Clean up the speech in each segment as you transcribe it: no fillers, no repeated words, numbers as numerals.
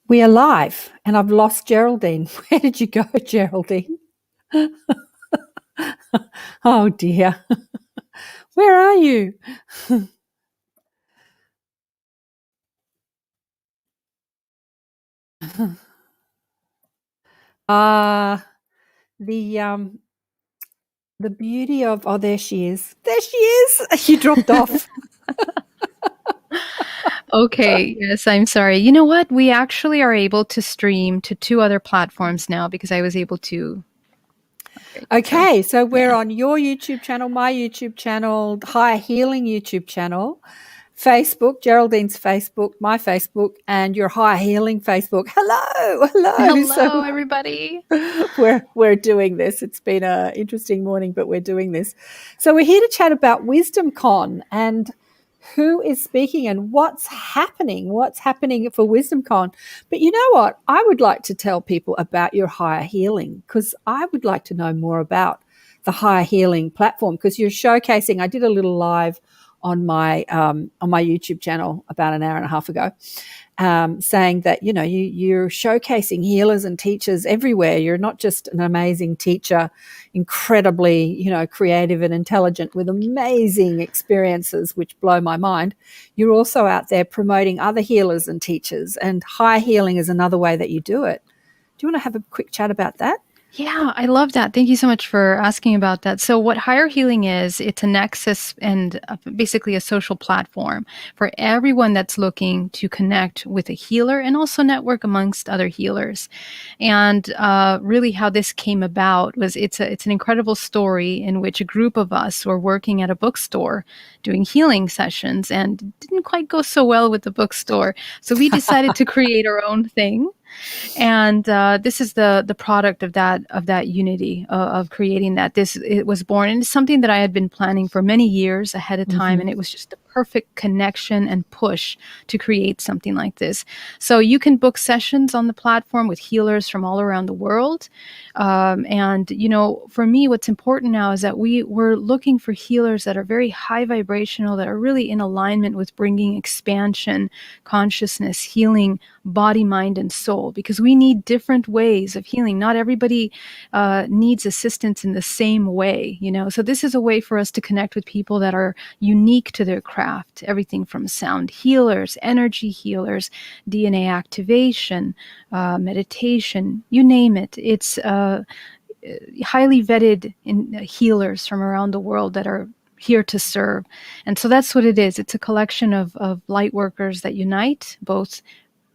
We are live, and I've lost Geraldine. Where did you go, Geraldine? Oh dear. Where are you? Ah, the the beauty of, oh, there she is. There she is. She dropped off. Okay, yes, I'm sorry. You know what? We actually are able to stream to two other platforms now because I was able to. Okay, so we're yeah. on your YouTube channel, my YouTube channel, Higher Healing YouTube channel, Facebook, Geraldine's Facebook, my Facebook, and your Higher Healing Facebook. Hello, hello. Hello, So everybody. we're doing this. It's been an interesting morning, but we're doing this. So we're here to chat about Wisdom Con and who is speaking and what's happening for Wisdom Con. But you know what? I would like to tell people about your Higher Healing, because I would like to know more about the Higher Healing platform, because you're showcasing. I did a little live on my YouTube channel about an hour and a half ago, saying that, you know, you're showcasing healers and teachers everywhere. You're not just an amazing teacher, incredibly, you know, creative and intelligent with amazing experiences which blow my mind. You're also out there promoting other healers and teachers, and high healing is another way that you do it. Do you want to have a quick chat about that? Yeah, I love that. Thank you so much for asking about that. So, what Higher Healing is, it's a nexus and basically a social platform for everyone that's looking to connect with a healer and also network amongst other healers. And really, how this came about was it's an incredible story in which a group of us were working at a bookstore doing healing sessions, and it didn't quite go so well with the bookstore. So we decided to create our own thing. And this is the product of that unity of creating that. It was born, and it's something that I had been planning for many years ahead of time, Mm-hmm. and it was just the perfect connection and push to create something like this. So you can book sessions on the platform with healers from all around the world, and you know, for me, what's important now is that we're looking for healers that are very high vibrational, that are really in alignment with bringing expansion, consciousness, healing, body, mind, and soul, because we need different ways of healing. Not everybody needs assistance in the same way, you know. So this is a way for us to connect with people that are unique to their craft. Everything from sound healers, energy healers, DNA activation, meditation, you name it. It's highly vetted healers from around the world that are here to serve. And so that's what it is. It's a collection of light workers that unite, both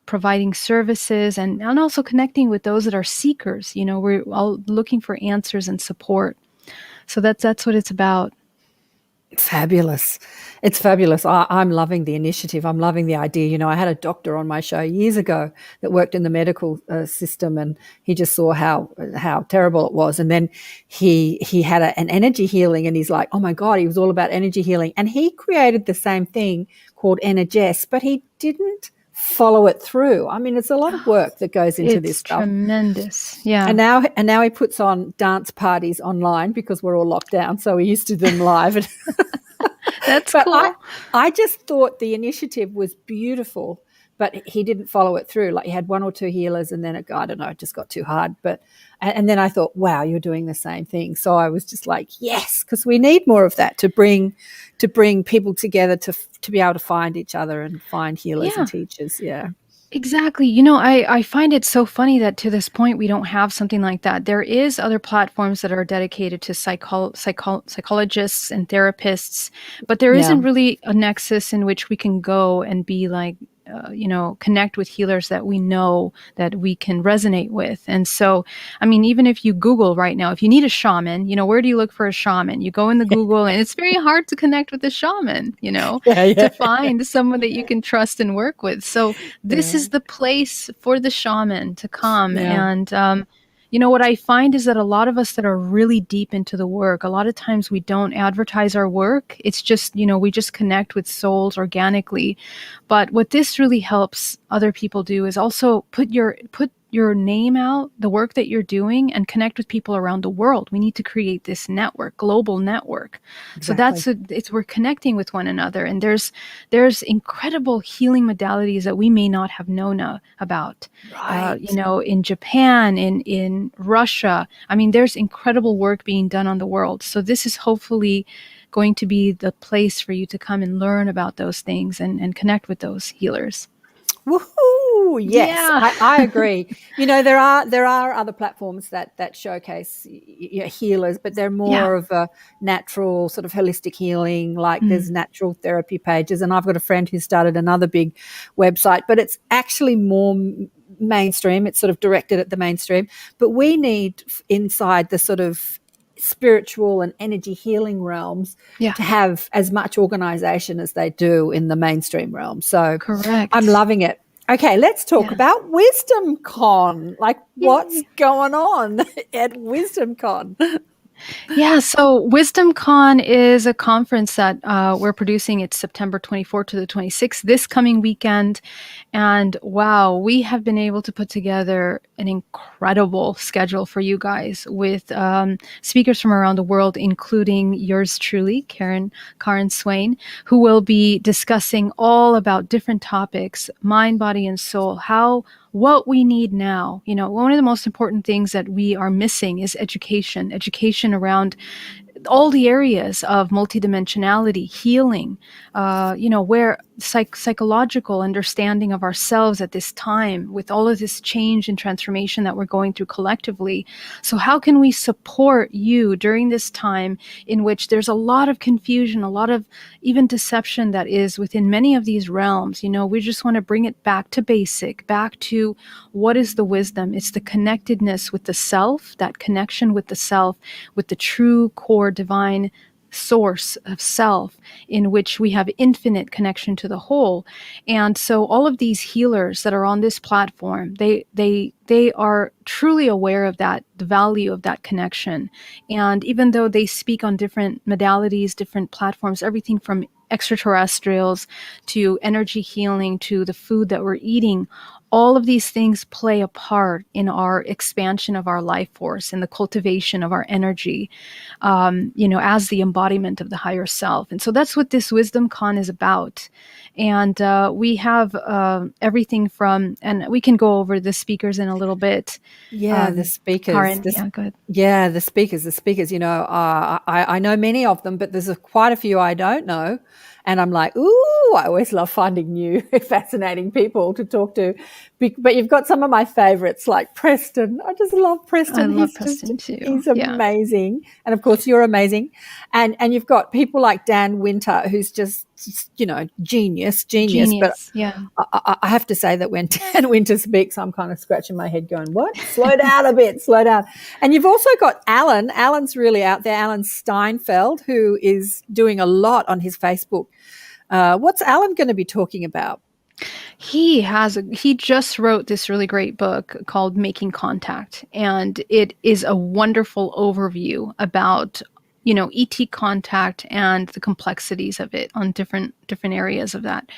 providing services and also connecting with those that are seekers. You know, we're all looking for answers and support. So that's what it's about. Fabulous. It's fabulous. I'm loving the initiative. I'm loving the idea. You know, I had a doctor on my show years ago that worked in the medical system, and he just saw how terrible it was. And then he had an energy healing, and he's like, oh my God, he was all about energy healing. And he created the same thing called Energess, but he didn't follow it through. I mean, it's a lot of work that goes into this It's stuff. tremendous. Yeah. And now he puts on dance parties online because we're all locked down. So we used to do them live. That's But cool. I just thought the initiative was beautiful, but he didn't follow it through. Like, he had one or two healers, and then it just got too hard. And then I thought, wow, you're doing the same thing. So I was just like, yes, because we need more of that to bring people together to be able to find each other and find healers and teachers. Yeah. Exactly. You know, I find it so funny that to this point we don't have something like that. There is other platforms that are dedicated to psychologists and therapists, but there Yeah. isn't really a nexus in which we can go and be like, you know, connect with healers that we know that we can resonate with. And so, I mean, even if you Google right now, if you need a shaman, you know, where do you look for a shaman? You go in the Google, and it's very hard to connect with a shaman, you know, to find someone that you can trust and work with. So this is the place for the shaman to come. Yeah. And, you know, what I find is that a lot of us that are really deep into the work, a lot of times we don't advertise our work. It's just, you know, we just connect with souls organically. But what this really helps other people do is also put your name out, the work that you're doing, and connect with people around the world. We need to create this network, global network. Exactly. So we're connecting with one another, and there's incredible healing modalities that we may not have known about. Right. In Japan, in Russia. I mean, there's incredible work being done on the world. So this is hopefully going to be the place for you to come and learn about those things and connect with those healers. Woohoo! Yes, Yeah. I agree. There are other platforms that showcase healers, but they're more of a natural sort of holistic healing. Like there's natural therapy pages, and I've got a friend who started another big website, but it's actually more mainstream. It's sort of directed at the mainstream, but we need inside the sort of spiritual and energy healing realms to have as much organization as they do in the mainstream realm. So Correct. I'm loving it. Okay, let's talk about Wisdom Con. Like, what's going on at Wisdom Con? Yeah, so Wisdom Con is a conference that we're producing. It's September 24th to the 26th, this coming weekend. And wow, we have been able to put together an incredible schedule for you guys with speakers from around the world, including yours truly, Karen Swain, who will be discussing all about different topics, mind, body, and soul, what we need now. One of the most important things that we are missing is education around all the areas of multidimensionality, healing, where psychological understanding of ourselves at this time with all of this change and transformation that we're going through collectively. So how can we support you during this time in which there's a lot of confusion, a lot of even deception that is within many of these realms? We just want to bring it back to basic, back to what is the wisdom? It's the connectedness with the self, that connection with the self, with the true core divine source of self, in which we have infinite connection to the whole. And so all of these healers that are on this platform, they are truly aware of that, the value of that connection. And even though they speak on different modalities, different platforms, everything from extraterrestrials to energy healing to the food that we're eating, all of these things play a part in our expansion of our life force and the cultivation of our energy, as the embodiment of the higher self. And so that's what this Wisdom Con is about. And we have everything from, and we can go over the speakers in a little bit. The speakers. Karen, go ahead. Yeah, the speakers. I know many of them, but there's quite a few I don't know. And I'm like, ooh, I always love finding new, fascinating people to talk to. But you've got some of my favorites, like Preston. I just love Preston. I love Preston too. He's amazing. And of course, you're amazing. And you've got people like Dan Winter, who's just genius. But I have to say that when Dan Winter speaks, I'm kind of scratching my head going, what? Slow down a bit, slow down. And you've also got Alan. Alan's really out there, Alan Steinfeld, who is doing a lot on his Facebook. What's Alan going to be talking about? He just wrote this really great book called Making Contact, and it is a wonderful overview about ET contact and the complexities of it on different areas of that.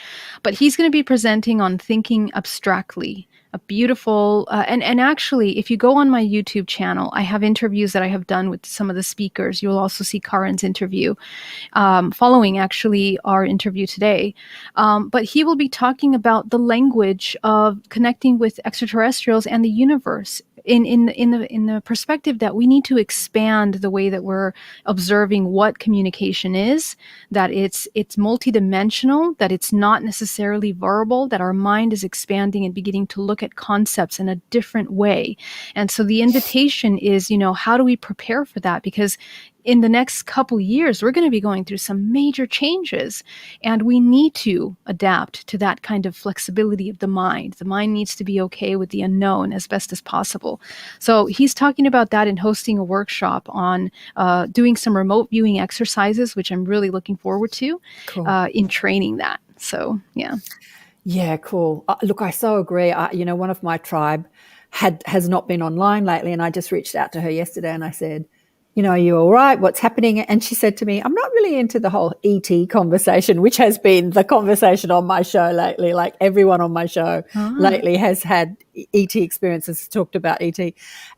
But he's going to be presenting on thinking abstractly, a beautiful, and actually, if you go on my YouTube channel, I have interviews that I have done with some of the speakers. You'll also see Karen's interview following actually our interview today. But he will be talking about the language of connecting with extraterrestrials and the universe in the perspective that we need to expand the way that we're observing what communication is, that it's multidimensional, that it's not necessarily verbal, that our mind is expanding and beginning to look at concepts in a different way. And so the invitation is, how do we prepare for that? Because in the next couple years, we're going to be going through some major changes, and we need to adapt to that kind of flexibility of the mind. The mind needs to be okay with the unknown as best as possible. So he's talking about that and hosting a workshop on doing some remote viewing exercises, which I'm really looking forward to. Cool. In training that. So, yeah. Yeah, cool. Look, I so agree. One of my tribe has not been online lately, and I just reached out to her yesterday and I said, are you all right? What's happening? And she said to me, I'm not really into the whole ET conversation, which has been the conversation on my show lately. Like everyone on my show lately has had ET experiences, talked about ET.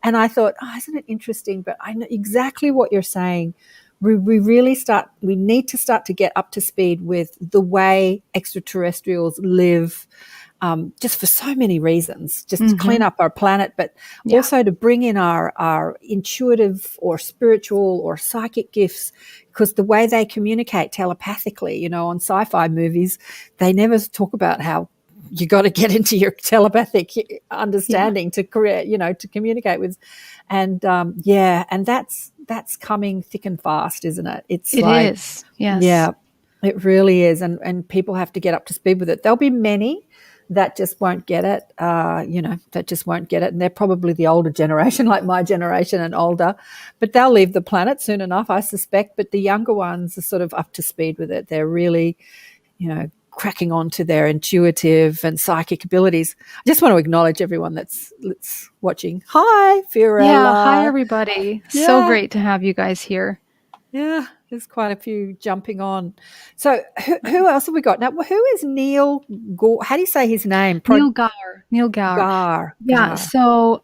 And I thought, isn't it interesting? But I know exactly what you're saying. We need to start to get up to speed with the way extraterrestrials live, just for so many reasons, just to clean up our planet, but also to bring in our intuitive or spiritual or psychic gifts, because the way they communicate telepathically, on sci-fi movies, they never talk about how you got to get into your telepathic understanding to create, to communicate with. And and that's coming thick and fast, isn't it? It is. Yes. Yeah, it really is. And people have to get up to speed with it. There'll be many that just won't get it, that just won't get it. And they're probably the older generation, like my generation and older, but they'll leave the planet soon enough, I suspect. But the younger ones are sort of up to speed with it. They're really, cracking on to their intuitive and psychic abilities. I just want to acknowledge everyone that's watching. Hi, Fiorella. Yeah, hi, everybody. Yeah. So great to have you guys here. Yeah, there's quite a few jumping on. So who else have we got? Now, who is Neil Gore? How do you say his name? Neil Gower. Yeah, so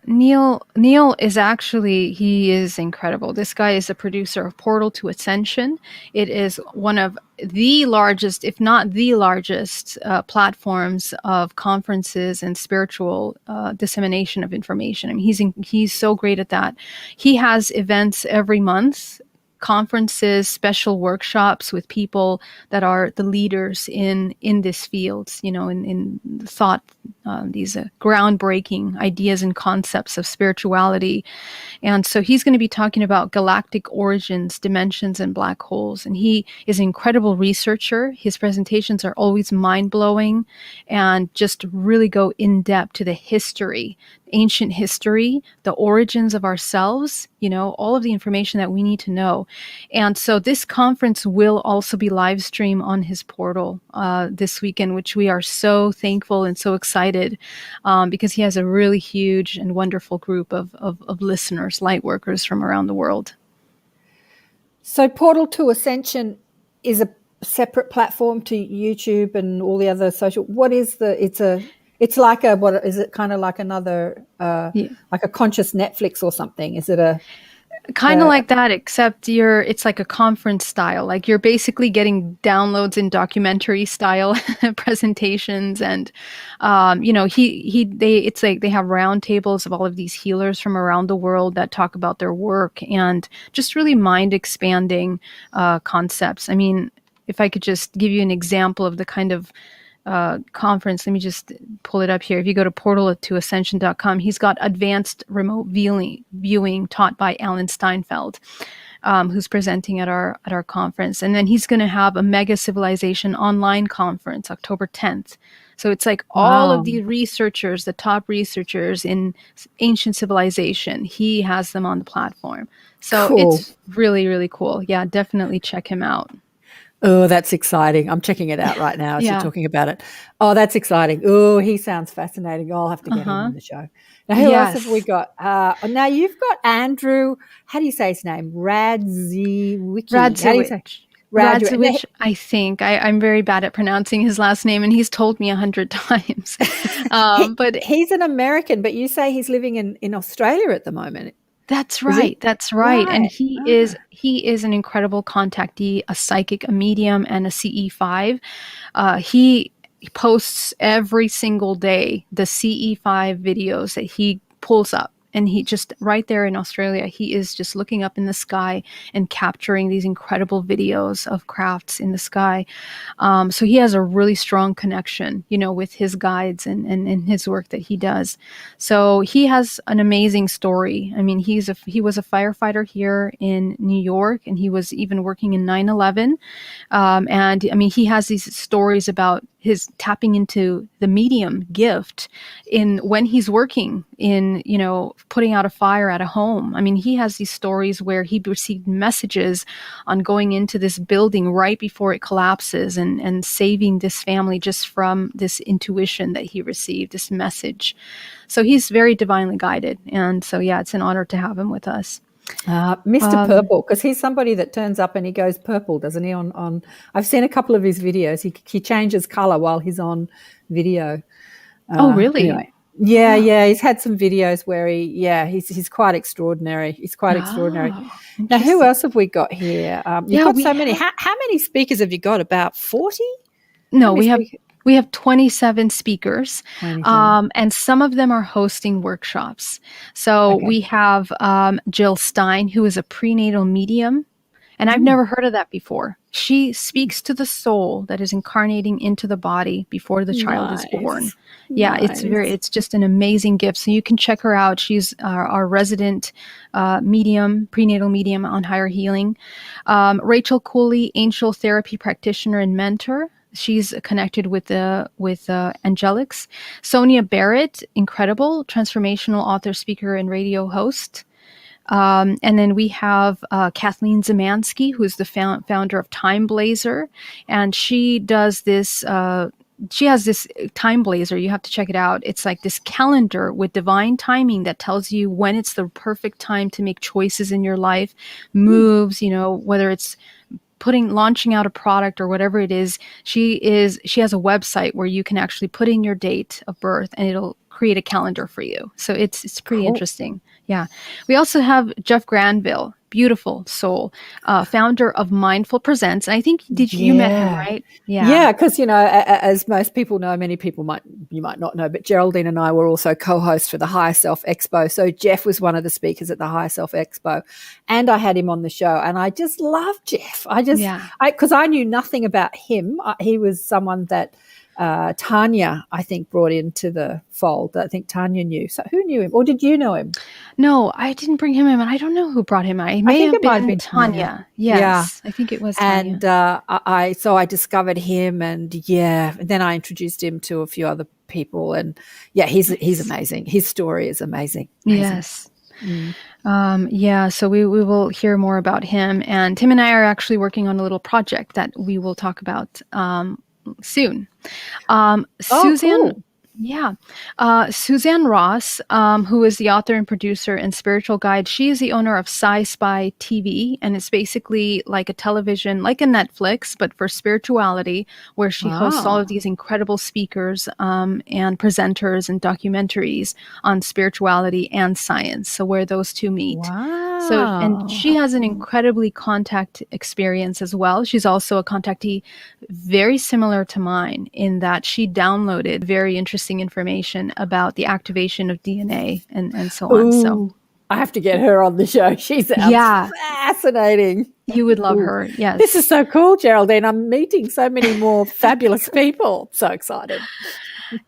Neil is actually, he is incredible. This guy is a producer of Portal to Ascension. It is one of the largest, if not the largest, platforms of conferences and spiritual dissemination of information. I mean, he's so great at that. He has events every month, conferences, special workshops with people that are the leaders in this field, in thought, these groundbreaking ideas and concepts of spirituality. And so he's going to be talking about galactic origins, dimensions, and black holes. And he is an incredible researcher. His presentations are always mind-blowing and just really go in depth to the history, ancient history, the origins of ourselves, all of the information that we need to know. And so this conference will also be live streamed on his portal this weekend, which we are so thankful and so excited because he has a really huge and wonderful group of listeners, light workers from around the world. So Portal to Ascension is a separate platform to YouTube and all the other social. What is it's like what is it, kind of like another, like a conscious Netflix or something? Is it a kind of like that, except it's like a conference style. Like you're basically getting downloads in documentary style presentations, and it's like they have roundtables of all of these healers from around the world that talk about their work and just really mind expanding concepts. I mean, if I could just give you an example of the kind of conference, let me just pull it up here. If you go to portaltoascension.com, he's got advanced remote viewing taught by Alan Steinfeld, who's presenting at our conference. And then he's going to have a mega civilization online conference, October 10th. So it's like all of the researchers, the top researchers in ancient civilization, he has them on the platform. So It's really, really cool. Yeah, definitely check him out. Oh, that's exciting. I'm checking it out right now as you're talking about it. Oh, that's exciting. Oh, he sounds fascinating. I'll have to get him on the show. Now, who else have we got? Now, you've got Andrew, how do you say his name? Radziwiecki. Radziwiecki, I think. I'm very bad at pronouncing his last name, and he's told me 100 times. But he's an American, but you say he's living in Australia at the moment. That's right. That's right. And he is an incredible contactee, a psychic, a medium, and a CE5. He posts every single day the CE5 videos that he pulls up. And he just right there in Australia, he is just looking up in the sky and capturing these incredible videos of crafts in the sky. So he has a really strong connection, with his guides and his work that he does. So he has an amazing story. I mean, he was a firefighter here in New York, and he was even working in 9/11. And I mean, he has these stories about his tapping into the medium gift when he's working in, putting out a fire at a home. I mean, he has these stories where he received messages on going into this building right before it collapses and saving this family just from this intuition that he received, this message. So he's very divinely guided. And so, yeah, it's an honor to have him with us. Mr. Purple, because he's somebody that turns up and he goes purple, doesn't he? On I've seen a couple of his videos. He changes color while he's on video. Oh, really? Anyway, yeah. He's had some videos where he's quite extraordinary. He's quite extraordinary. Now, who else have we got here? You've got so many. How many speakers have you got? About 40? No, we have 27 speakers, 27. And some of them are hosting workshops. So we have Jill Stein, who is a prenatal medium, and I've never heard of that before. She speaks to the soul that is incarnating into the body before the child is born. Yeah, it's just an amazing gift. So you can check her out. She's our resident medium, prenatal medium on higher healing. Rachel Cooley, angel therapy practitioner and mentor. She's connected with angelics. Sonia Barrett, incredible transformational author, speaker, and radio host. And then we have Kathleen Zemansky, who is the founder of Time Blazer, and she does this. She has this Time Blazer. You have to check it out. It's like this calendar with divine timing that tells you when it's the perfect time to make choices in your life, moves. Whether it's launching out a product or whatever it is. She has a website where you can actually put in your date of birth and it'll create a calendar for you. So it's pretty interesting. Yeah. We also have Jeff Granville, beautiful soul, founder of Mindful Presents. And I think you met him, right? Yeah, because as most people know, many people you might not know, but Geraldine and I were also co-hosts for the Higher Self Expo. So Jeff was one of the speakers at the Higher Self Expo, and I had him on the show, and I just love Jeff. Because I knew nothing about him. He was someone that Tanya, I think, brought into the fold. I think Tanya knew. So who knew him? Or did you know him? No, I didn't bring him in. I don't know who brought him in. It might have been Tanya. Yes, I think it was Tanya. And I discovered him, and then I introduced him to a few other people. And he's amazing. His story is amazing. Yes. So we will hear more about him. And Tim and I are actually working on a little project that we will talk about soon. Suzanne, cool. Suzanne Ross, who is the author and producer and spiritual guide. She is the owner of Spy TV, and it's basically like a television, like a Netflix, but for spirituality, where she hosts all of these incredible speakers and presenters and documentaries on spirituality and science. So where those two meet. Wow. So, and she has an incredibly contact experience as well. She's also a contactee very similar to mine in that she downloaded very interesting information about the activation of DNA and so on. Ooh, so I have to get her on the show. She's fascinating. You would love her. Yes. This is so cool, Geraldine. I'm meeting so many more fabulous people. So excited.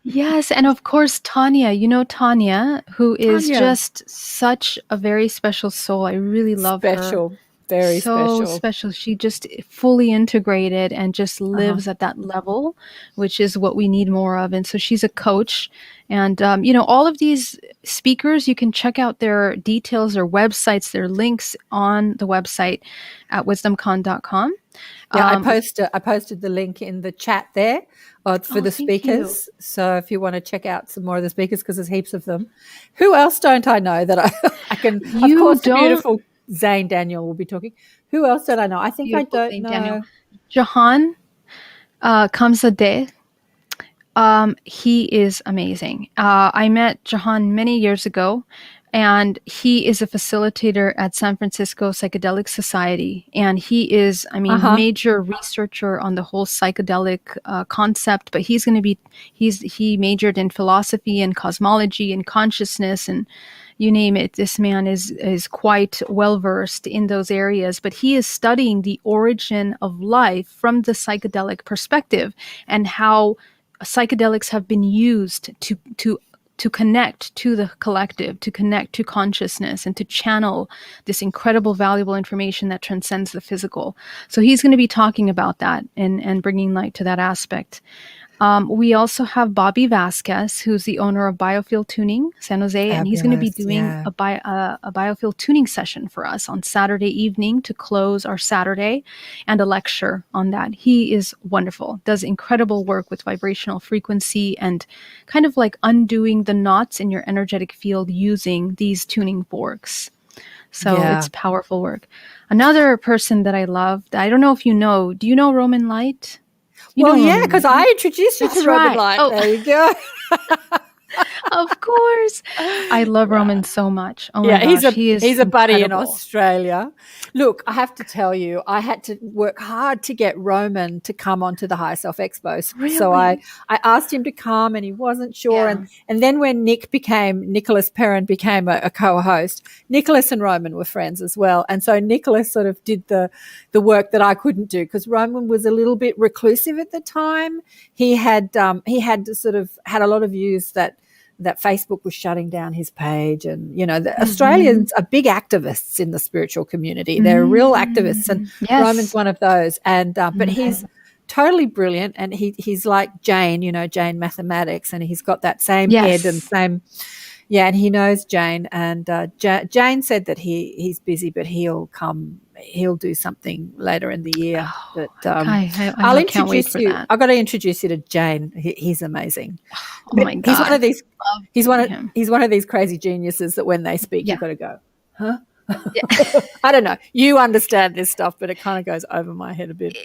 Yes. And of course, Tanya, Tanya, who is just such a very special soul. I really love her. Very special. She just fully integrated and just lives at that level, which is what we need more of. And so she's a coach. And, all of these speakers, you can check out their details, their websites, their links on the website at wisdomcon.com. Yeah, I posted the link in the chat there for the speakers. So if you want to check out some more of the speakers, because there's heaps of them. Who else don't I know that I can? Of course, the beautiful Zane Daniel will be talking. Who else don't I know? I think I don't know. Daniel. Jahan Kamzadeh. He is amazing. I met Jahan many years ago, and he is a facilitator at San Francisco Psychedelic Society. And he is, major researcher on the whole psychedelic concept, but he majored in philosophy and cosmology and consciousness and you name it. This man is quite well-versed in those areas, but he is studying the origin of life from the psychedelic perspective and how psychedelics have been used to connect to the collective, to connect to consciousness, and to channel this incredible, valuable information that transcends the physical. So he's going to be talking about that and bringing light to that aspect. We also have Bobby Vasquez, who's the owner of Biofield Tuning, San Jose, and he's going to be doing a biofield tuning session for us on Saturday evening to close our Saturday, and a lecture on that. He is wonderful, does incredible work with vibrational frequency and kind of like undoing the knots in your energetic field using these tuning forks. So it's powerful work. Another person that I loved, I don't know if you know, do you know Roman Light? Because I introduced you to Roman Light. Oh. There you go. Of course. I love Roman so much. Oh my gosh, he's a buddy in incredible. Australia. Look, I have to tell you, I had to work hard to get Roman to come onto the Higher Self Expo. Really? So I asked him to come and he wasn't sure. Yeah. And then when Nicholas Perrin became a co-host, Nicholas and Roman were friends as well. And so Nicholas sort of did the work that I couldn't do because Roman was a little bit reclusive at the time. He had sort of had a lot of views that Facebook was shutting down his page. And, the Australians are big activists in the spiritual community. They're real activists. And Roman's one of those. And but he's totally brilliant. And he's like Jane, Jane Mathematics. And he's got that same head and same – and he knows Jane. And Jane said that he's busy, but he'll do something later in the year. But I'll introduce you. I've got to introduce you to Jane. He's amazing. Oh my God. He's one of these. He's one of these crazy geniuses that when they speak, you've got to go, huh? Yeah. I don't know. You understand this stuff, but it kind of goes over my head a bit.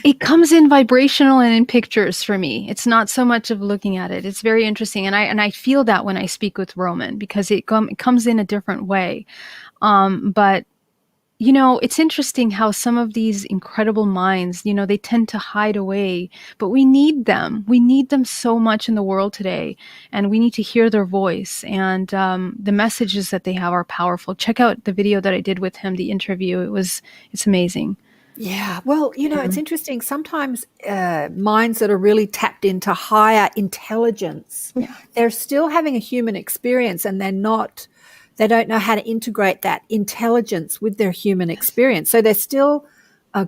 It comes in vibrational and in pictures for me. It's not so much of looking at it. It's very interesting, and I feel that when I speak with Roman because it comes in a different way. But it's interesting how some of these incredible minds, they tend to hide away, but we need them. We need them so much in the world today, and we need to hear their voice. And the messages that they have are powerful. Check out the video that I did with him, the interview. It's amazing. Yeah. Well, it's interesting. Sometimes minds that are really tapped into higher intelligence, they're still having a human experience and they don't know how to integrate that intelligence with their human experience. So they're still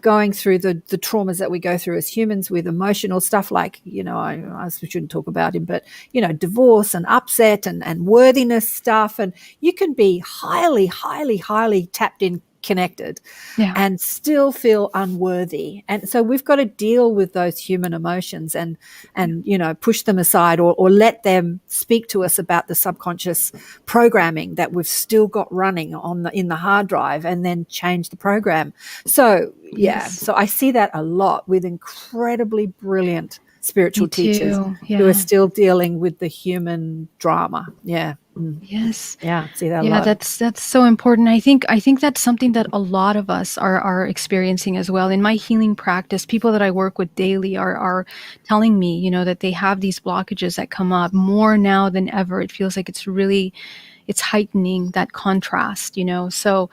going through the traumas that we go through as humans with emotional stuff like, I shouldn't talk about him, but, divorce and upset and worthiness stuff. And you can be highly, highly, highly tapped in, connected and still feel unworthy. And so we've got to deal with those human emotions and push them aside or let them speak to us about the subconscious programming that we've still got running in the hard drive and then change the program. So so I see that a lot with incredibly brilliant spiritual teachers who are still dealing with the human drama. Yes. Yeah, see that a lot. That's so important. I think that's something that a lot of us are experiencing as well. In my healing practice, people that I work with daily are telling me, that they have these blockages that come up more now than ever. It feels like it's heightening that contrast, So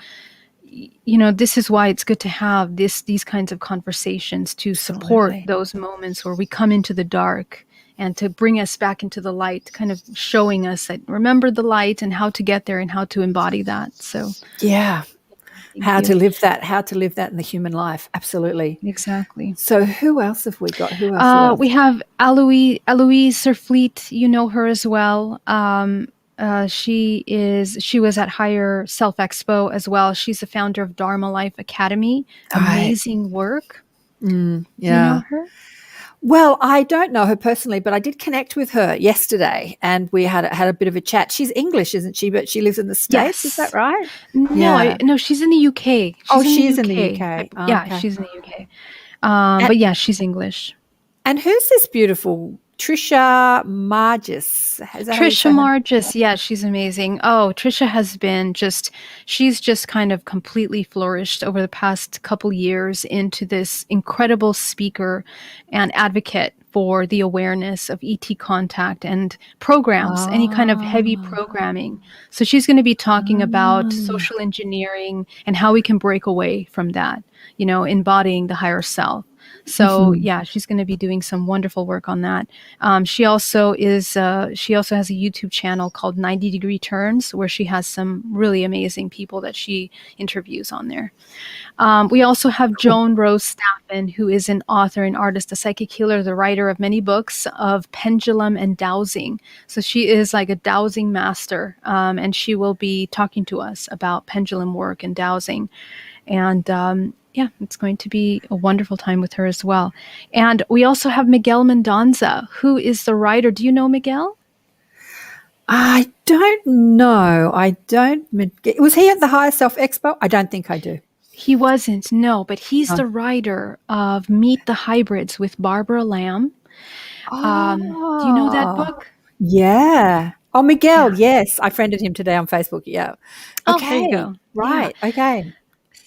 this is why it's good to have these kinds of conversations to support those moments where we come into the dark and to bring us back into the light, kind of showing us that remember the light and how to get there and how to embody that. So how to live that in the human life. Absolutely. Exactly. So who else have we got? We have Eloise Serfleet. You know her as well. She was at Higher Self Expo as well. She's the founder of Dharma Life Academy. Amazing work. Yeah. You know her? Well, I don't know her personally, but I did connect with her yesterday and we had a bit of a chat. She's English, isn't she? But she lives in the States. Yes. Is that right? No, she's in the UK. She's in the UK. Oh, yeah, she's in the UK. But she's English. And who's this beautiful Trisha Margis? Trisha Margis, yeah, she's amazing. Oh, Trisha has been she's just kind of completely flourished over the past couple years into this incredible speaker and advocate for the awareness of ET contact and programs, any kind of heavy programming. So she's going to be talking about social engineering and how we can break away from that, embodying the higher self. So she's going to be doing some wonderful work on that. She also has a YouTube channel called 90 Degree Turns, where she has some really amazing people that she interviews on there. We also have Joan Rose Staffon, who is an author and artist, a psychic healer, the writer of many books of pendulum and dowsing. So she is like a dowsing master, and she will be talking to us about pendulum work and dowsing. And it's going to be a wonderful time with her as well. And we also have Miguel Mendonza, who is the writer. Do you know Miguel? I don't know. Was he at the Higher Self Expo? I don't think I do. He wasn't, no, but he's No. the writer of Meet the Hybrids with Barbara Lamb. Do you know that Oh, book? yeah. Oh, Miguel. Yeah. Yes. I friended him today on Facebook. Yeah. Oh, there you Okay. go. Yeah. Right. Okay.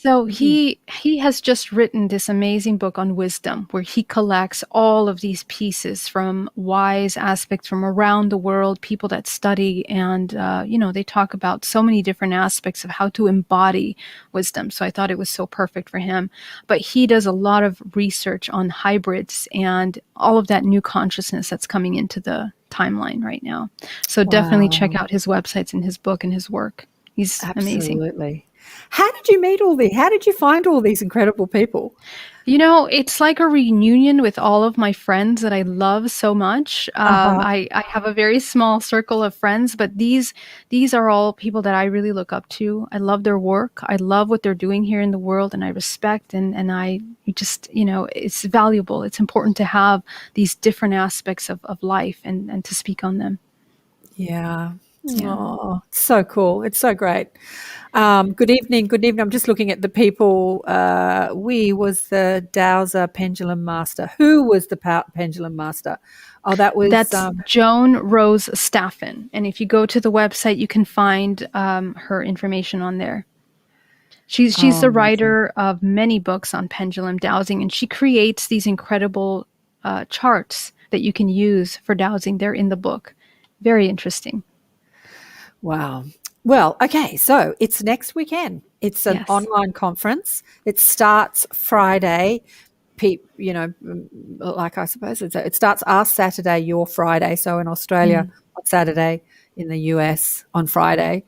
So Mhm. he has just written this amazing book on wisdom where he collects all of these pieces from wise aspects from around the world, people that study, and they talk about so many different aspects of how to embody wisdom. So I thought it was so perfect for him. But he does a lot of research on hybrids and all of that new consciousness that's coming into the timeline right now. So definitely check Wow. out his websites and his book and his work. He's amazing. Absolutely. How did you meet all these? How did you find all these incredible people? It's like a reunion with all of my friends that I love so much. Uh-huh. I have a very small circle of friends, but these are all people that I really look up to. I love their work. I love what they're doing here in the world, and I respect and I just, it's valuable. It's important to have these different aspects of life and to speak on them. Yeah. Yeah. Oh, so cool. It's so great. Good evening. Good evening. I'm just looking at the people. We was the Dowser Pendulum Master. Who was the Pendulum Master? Oh, that was. That's Joan Rose Staffon. And if you go to the website, you can find her information on there. She's Oh, the amazing. writer of many books on pendulum dowsing, and she creates these incredible charts that you can use for dowsing. They're in the book. Very interesting. Wow. Well, okay. So it's next weekend. It's an Yes. online conference. It starts Friday. Like I suppose it starts our Saturday, your Friday. So in Australia Mm. on Saturday, in the US on Friday.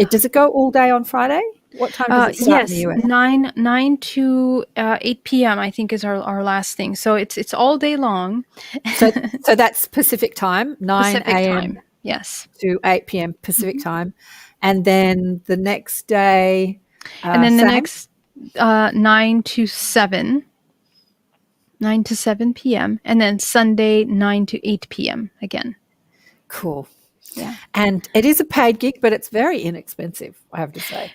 Does it go all day on Friday? What time does it start in the Yes, US? 9 to 8 p.m. I think is our last thing. So it's all day long. So, so that's Pacific time, 9 Pacific a.m. time. Yes. to 8 p.m. Pacific Mhm. time. And then the next day, And then the same? next 9 to 7, 9 to 7 p.m. And then Sunday 9 to 8 p.m. again. Cool. Yeah. And it is a paid gig, but it's very inexpensive, I have to say.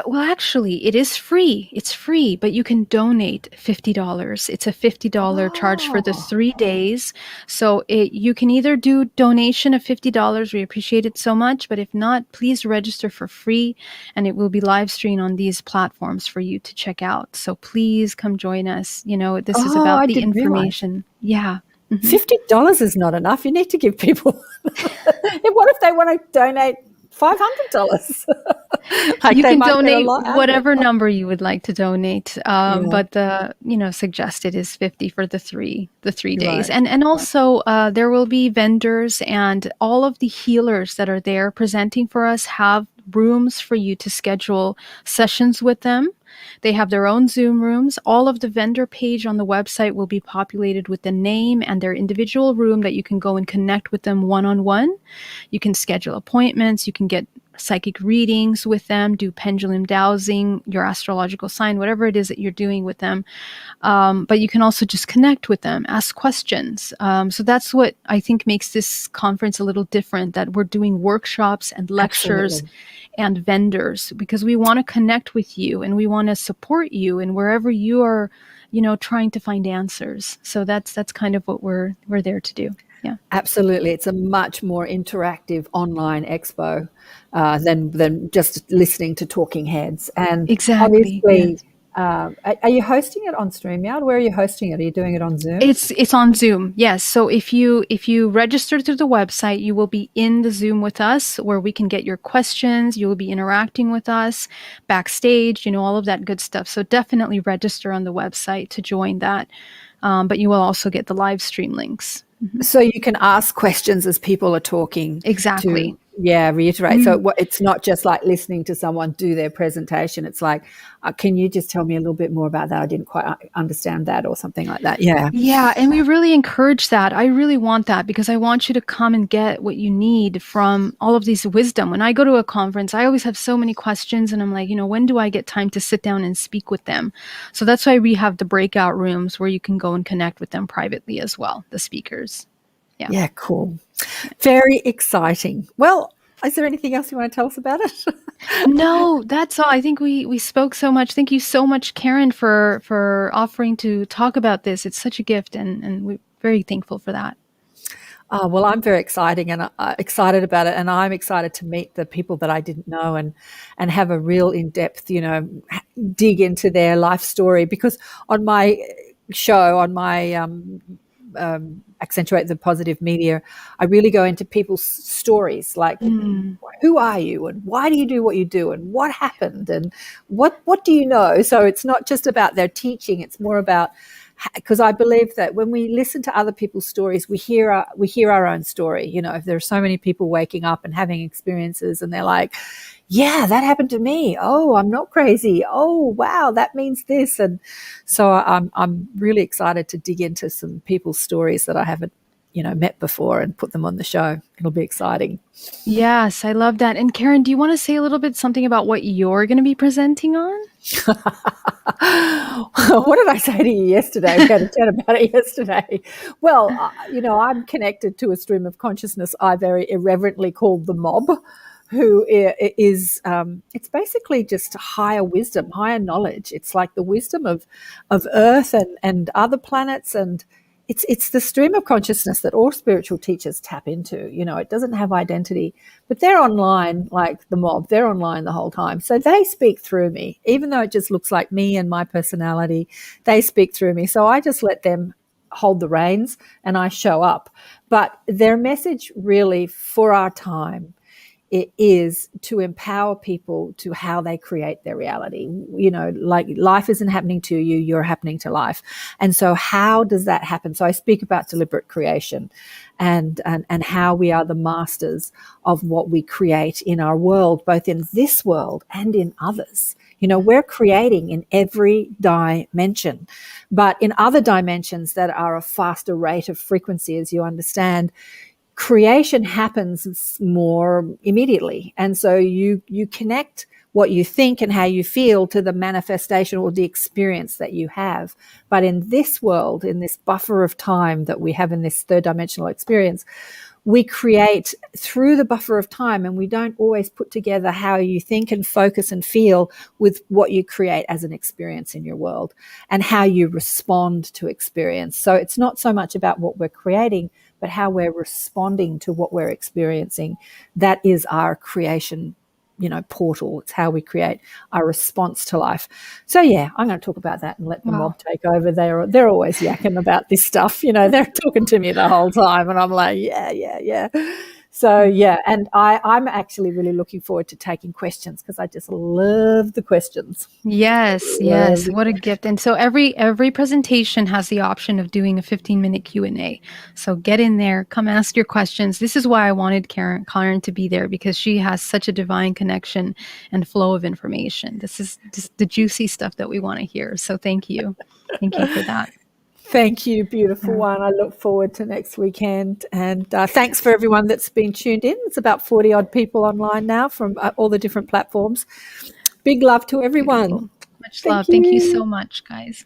Well, actually, it is free. It's free, but you can donate $50. It's a $50 charge for the Oh, 3 days. So you can either do donation of $50. We appreciate it so much. But if not, please register for free, and it will be live streamed on these platforms for you to check out. So please come join us. This is oh, about I the didn't realize. information. Yeah. Mhm. $50 is not enough. You need to give people. What if they want to donate $500? Like You they can might get a donate lot out of it. whatever number you would like to donate, Yeah, but the suggested is 50 for the three you're days, right. and Right. also there will be vendors, and all of the healers that are there presenting for us have rooms for you to schedule sessions with them. They have their own Zoom rooms. All of the vendor page on the website will be populated with the name and their individual room that you can go and connect with them one-on-one. You can schedule appointments. You can get psychic readings with them, do pendulum dowsing, your astrological sign, whatever it is that you're doing with them. But you can also just connect with them, ask questions. So that's what I think makes this conference a little different, that we're doing workshops and lectures Absolutely. and vendors, because we want to connect with you and we want to support you and wherever you are, trying to find answers. So that's kind of what we're there to do. Yeah. Absolutely. It's a much more interactive online expo than just listening to talking heads. And Exactly. obviously, Yes. are you hosting it on StreamYard? Where are you hosting it? Are you doing it on Zoom? It's on Zoom. Yes. So if you register through the website, you will be in the Zoom with us where we can get your questions. You will be interacting with us backstage, all of that good stuff. So definitely register on the website to join that. But you will also get the live stream links. Mhm. So you can ask questions as people are talking Exactly. to, reiterate. So it's not just like listening to someone do their presentation. It's like, can you just tell me a little bit more about that? I didn't quite understand that, or something like that. Yeah. Yeah, and we really encourage that. I really want that because I want you to come and get what you need from all of these wisdom. When I go to a conference, I always have so many questions, and I'm like, when do I get time to sit down and speak with them? So that's why we have the breakout rooms where you can go and connect with them privately as well, the speakers. Yeah. Yeah, cool. Very exciting. Well, Is there anything else you want to tell us about it? No, that's all. I think we spoke so much. Thank you so much, Karen, for offering to talk about this. It's such a gift, and we're very thankful for that. Well, I'm very excited about it, and I'm excited to meet the people that I didn't know and have a real in-depth, dig into their life story. Because on my show, on my Accentuate the Positive Media, I really go into people's stories, like who are you and why do you do what you do and what happened and what do you know? So it's not just about their teaching; it's more about, because I believe that when we listen to other people's stories, we hear our own story. If there are so many people waking up and having experiences, and they're like, "Yeah, that happened to me. Oh, I'm not crazy. Oh, wow, that means this." And so I'm really excited to dig into some people's stories that I haven't met before and put them on the show. It'll be exciting. Yes, I love that. And Karen, do you want to say a little bit something about what you're going to be presenting on? What did I say to you yesterday? We had a chat about it yesterday. Well, I'm connected to a stream of consciousness I very irreverently called the mob, who is, it's basically just higher wisdom, higher knowledge. It's like the wisdom of Earth and other planets, and it's the stream of consciousness that all spiritual teachers tap into. It doesn't have identity, but they're online like the mob. They're online the whole time. So they speak through me, even though it just looks like me and my personality. They speak through me. So I just let them hold the reins and I show up. But their message really for our time, it is to empower people to how they create their reality. Like life isn't happening to you, you're happening to life. And so how does that happen? So I speak about deliberate creation and how we are the masters of what we create in our world, both in this world and in others. We're creating in every dimension, but in other dimensions that are a faster rate of frequency, as you understand, creation happens more immediately. And so you connect what you think and how you feel to the manifestation or the experience that you have. But in this world, in this buffer of time that we have in this third dimensional experience, we create through the buffer of time, and we don't always put together how you think and focus and feel with what you create as an experience in your world and how you respond to experience. So it's not so much about what we're creating, but how we're responding to what we're experiencing. That is our creation, portal. It's how we create our response to life. So yeah, I'm going to talk about that and let the mob take over. They're always yakking about this stuff. They're talking to me the whole time, and I'm like, yeah. So yeah, and I'm actually really looking forward to taking questions because I just love the questions. Yes, what a gift. And so every presentation has the option of doing a 15-minute Q&A. So get in there, come ask your questions. This is why I wanted Karen to be there, because she has such a divine connection and flow of information. This is just the juicy stuff that we want to hear. So thank you. Thank you for that. Thank you, beautiful one. I look forward to next weekend. And thanks for everyone that's been tuned in. It's about 40 odd people online now from all the different platforms. Big love to everyone. Beautiful. Much love. Thank you so much, guys.